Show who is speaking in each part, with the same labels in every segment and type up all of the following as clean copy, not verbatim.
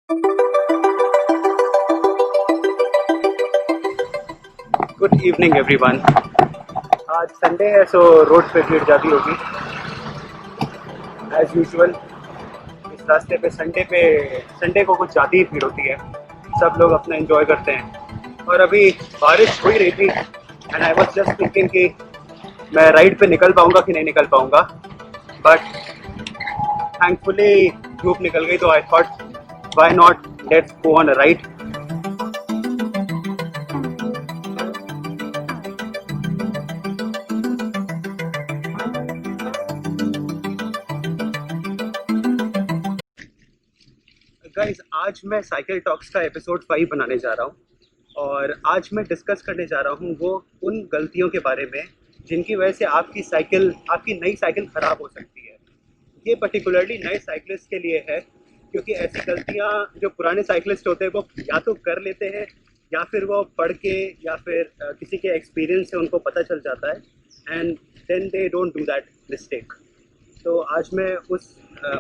Speaker 1: Good evening everyone. आज Sunday है सो road पे भीड़ ज़्यादा होगी एज यूजुअल। इस रास्ते पे संडे को कुछ ज़्यादा ही भीड़ होती है। सब लोग अपना एंजॉय करते हैं और अभी बारिश हो ही रही थी and I was just thinking कि मैं राइड पे निकल पाऊँगा कि नहीं निकल पाऊँगा, बट थैंकफुली धूप निकल गई तो I thought why not let's go on a ride. Guys, आज मैं साइकिल टॉक्स का एपिसोड 5 बनाने जा रहा हूँ और आज मैं डिस्कस करने जा रहा हूँ वो उन गलतियों के बारे में जिनकी वजह से आपकी नई साइकिल ख़राब हो सकती है। ये पर्टिकुलरली नए साइकिलिस्ट के लिए है, क्योंकि ऐसी गलतियाँ जो पुराने साइकिलिस्ट होते हैं वो या तो कर लेते हैं या फिर वो पढ़ के या फिर किसी के एक्सपीरियंस से उनको पता चल जाता है and then they don't do that mistake. तो आज मैं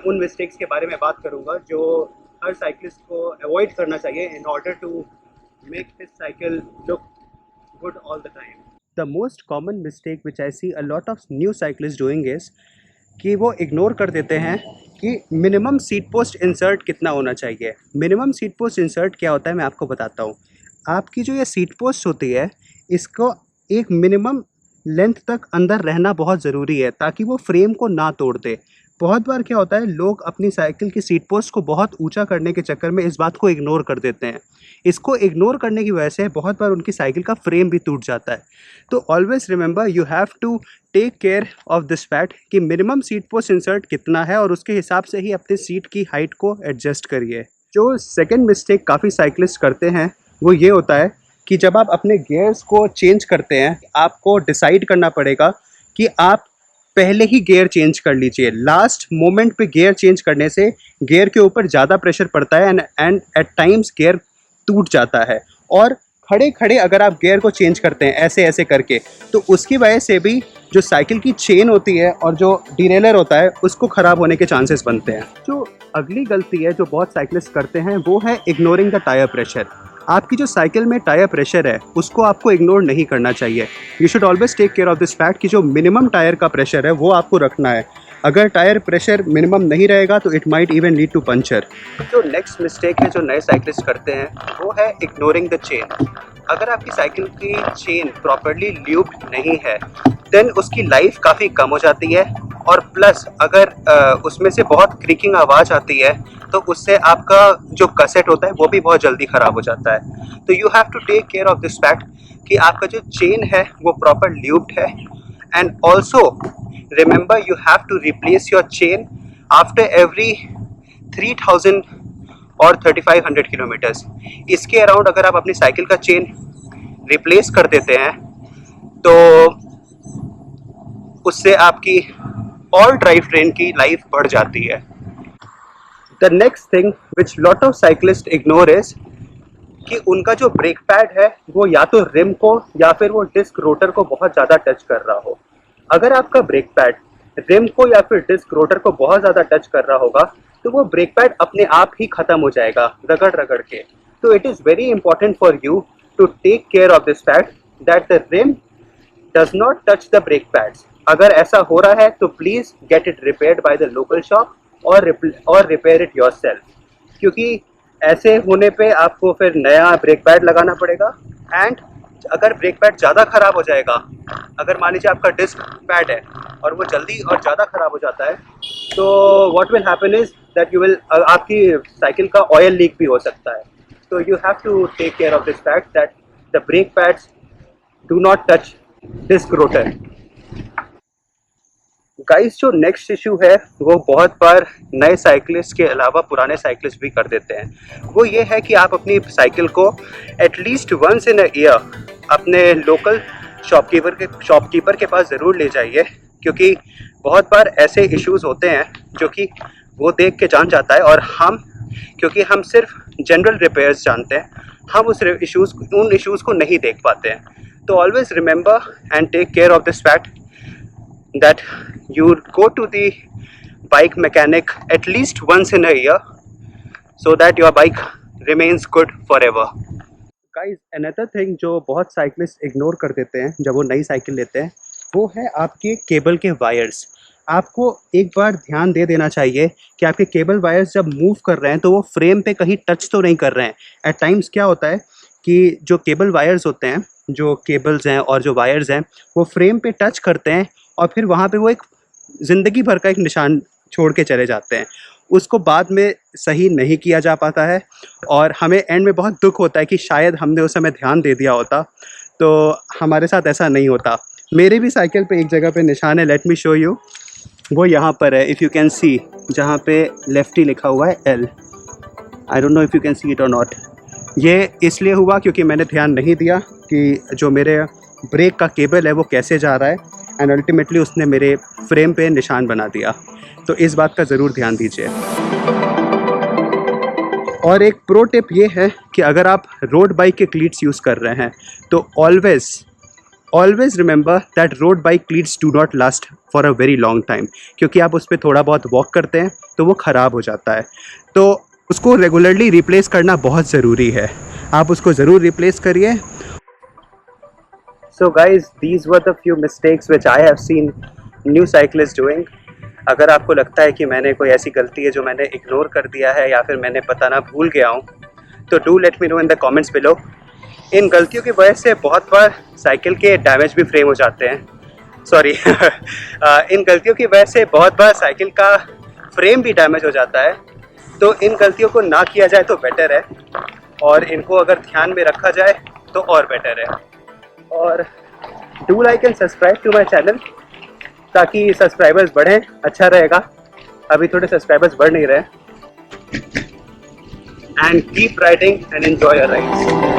Speaker 1: उन मिस्टेक्स के बारे में बात करूँगा जो हर साइकिलिस्ट को अवॉइड करना चाहिए in order to make his cycle look good all the time. The most common mistake which I see a lot of new cyclist doing is कि वो इग्नोर कर देते हैं कि मिनिमम सीट पोस्ट इंसर्ट कितना होना चाहिए। मिनिमम सीट पोस्ट इंसर्ट क्या होता है मैं आपको बताता हूँ। आपकी जो ये सीट पोस्ट होती है इसको एक मिनिमम लेंथ तक अंदर रहना बहुत ज़रूरी है ताकि वो फ्रेम को ना तोड़ दे। बहुत बार क्या होता है, लोग अपनी साइकिल की सीट पोस्ट को बहुत ऊंचा करने के चक्कर में इस बात को इग्नोर कर देते हैं। इसको इग्नोर करने की वजह से बहुत बार उनकी साइकिल का फ्रेम भी टूट जाता है। तो always remember you have to take care of this fact कि मिनिमम सीट पोस्ट इंसर्ट कितना है और उसके हिसाब से ही अपनी सीट की हाइट को एडजस्ट करिए। जो सेकेंड मिस्टेक काफ़ी साइकिलिस्ट करते हैं वो ये होता है कि जब आप अपने गियर्स को चेंज करते हैं आपको डिसाइड करना पड़ेगा कि आप पहले ही गियर चेंज कर लीजिए। लास्ट मोमेंट पे गियर चेंज करने से गियर के ऊपर ज़्यादा प्रेशर पड़ता है एंड एट टाइम्स गियर टूट जाता है। और खड़े खड़े अगर आप गियर को चेंज करते हैं ऐसे ऐसे करके तो उसकी वजह से भी जो साइकिल की चेन होती है और जो डिरेलर होता है उसको ख़राब होने के चांसेस बनते हैं। जो अगली गलती है जो बहुत साइकिलिस्ट करते हैं वो है इग्नोरिंग द टायर प्रेशर। आपकी जो साइकिल में टायर प्रेशर है उसको आपको इग्नोर नहीं करना चाहिए। You should always take care of this fact कि जो मिनिमम टायर का प्रेशर है वो आपको रखना है। अगर टायर प्रेशर मिनिमम नहीं रहेगा तो it might even lead to puncture. जो नेक्स्ट मिस्टेक है जो नए साइकिलिस्ट करते हैं वो है इग्नोरिंग द चेन। अगर आपकी साइकिल की चेन प्रॉपरली ल्यूब्ड नहीं है देन उसकी लाइफ काफ़ी कम हो जाती है और प्लस अगर उसमें से बहुत क्रिकिंग आवाज़ आती है तो उससे आपका जो कसेट होता है वो भी बहुत जल्दी ख़राब हो जाता है। तो you have to take care of this fact कि आपका जो चेन है वो प्रॉपर ल्यूब्ड है and also remember you have to replace your chain after every 3000 और 3500 किलोमीटर्स। इसके अराउंड अगर आप अपनी साइकिल का चेन रिप्लेस कर देते हैं तो उससे आपकी ऑल ड्राइव ट्रेन की लाइफ बढ़ जाती है। The next thing which lot of cyclist ignore is कि उनका जो ब्रेक पैड है वो या तो रिम को या फिर वो डिस्क रोटर को बहुत ज़्यादा टच कर रहा हो। अगर आपका ब्रेक पैड रिम को या फिर डिस्क रोटर को बहुत ज़्यादा टच कर रहा होगा तो वो ब्रेक पैड अपने आप ही ख़त्म हो जाएगा रगड़ रगड़ के। तो it is very important for you to take care of this fact that the rim does not touch the brake pads. अगर ऐसा हो रहा है तो please get it repaired by the local shop or repair it yourself, क्योंकि ऐसे होने पे आपको फिर नया ब्रेक पैड लगाना पड़ेगा। एंड अगर ब्रेक पैड ज़्यादा ख़राब हो जाएगा, अगर मान लीजिए आपका डिस्क पैड है और वो जल्दी और ज़्यादा ख़राब हो जाता है तो what will happen is that आपकी साइकिल का ऑयल लीक भी हो सकता है। तो you have to take care of this fact that the brake pads do not touch disc rotor. Guys, जो नेक्स्ट इशू है वो बहुत बार नए साइकिलिस्ट के अलावा पुराने साइकिलिस्ट भी कर देते हैं। वो ये है कि आप अपनी साइकिल को at least once in a year अपने लोकल शॉपकीपर के पास ज़रूर ले जाइए, क्योंकि बहुत बार ऐसे इश्यूज़ होते हैं जो कि वो देख के जान जाता है और क्योंकि हम सिर्फ जनरल रिपेयर्स जानते हैं, हम उन इश्यूज़ को नहीं देख पाते हैं। तो always remember and take care of this fact that you go to the bike mechanic at least once in a year so that your bike remains good forever. Guys, another thing जो बहुत cyclist ignore कर देते हैं जब वो नई cycle लेते हैं, वो है आपके केबल के वायर्स। आपको एक बार ध्यान दे देना चाहिए कि आपके केबल वायर्स जब मूव कर रहे हैं तो वो फ्रेम पे कहीं टच तो नहीं कर रहे हैं। एट टाइम्स क्या होता है कि जो केबल वायर्स होते हैं, जो केबल्स हैं और जो वायर्स हैं, वो फ्रेम पे टच करते हैं और फिर वहाँ पे वो एक ज़िंदगी भर का एक निशान छोड़ के चले जाते हैं। उसको बाद में सही नहीं किया जा पाता है और हमें एंड में बहुत दुख होता है कि शायद हमने उस समय ध्यान दे दिया होता, तो हमारे साथ ऐसा नहीं होता। मेरे भी साइकिल पे एक जगह पे निशान है, लेट मी शो यू। वो यहाँ पर है, इफ़ यू कैन सी, जहाँ पे लेफ्टी लिखा हुआ है L। I don't know if you can see it और नॉट। ये इसलिए हुआ क्योंकि मैंने ध्यान नहीं दिया कि जो मेरे ब्रेक का केबल है वो कैसे जा रहा है, एंड अल्टीमेटली उसने मेरे फ्रेम पे निशान बना दिया। तो इस बात का ज़रूर ध्यान दीजिए। और एक प्रो टिप ये है कि अगर आप रोड बाइक के क्लीट्स यूज़ कर रहे हैं तो always remember that road bike cleats do not last for a very long time, क्योंकि आप उस पर थोड़ा बहुत वॉक करते हैं तो वो ख़राब हो जाता है। तो उसको रेगुलरली रिप्लेस करना बहुत ज़रूरी है, आप उसको ज़रूर रिप्लेस करिए। So guys, these were the few mistakes which I have seen new cyclists doing. अगर आपको लगता है कि मैंने कोई ऐसी गलती है जो मैंने इग्नोर कर दिया है या फिर मैंने बताना भूल गया हूँ, तो do let me know in the comments below. इन गलतियों की वजह से बहुत बार साइकिल के डैमेज भी फ्रेम हो जाते हैं, सॉरी इन गलतियों की वजह से बहुत बार साइकिल का फ्रेम भी डैमेज हो जाता है। तो इन गलतियों को ना किया जाए तो बेटर है, और इनको अगर ध्यान में रखा जाए तो और बेटर है। और do like and subscribe to my channel ताकि सब्सक्राइबर्स बढ़ें, अच्छा रहेगा। अभी थोड़े सब्सक्राइबर्स बढ़ नहीं रहे। And keep riding and enjoy your rides.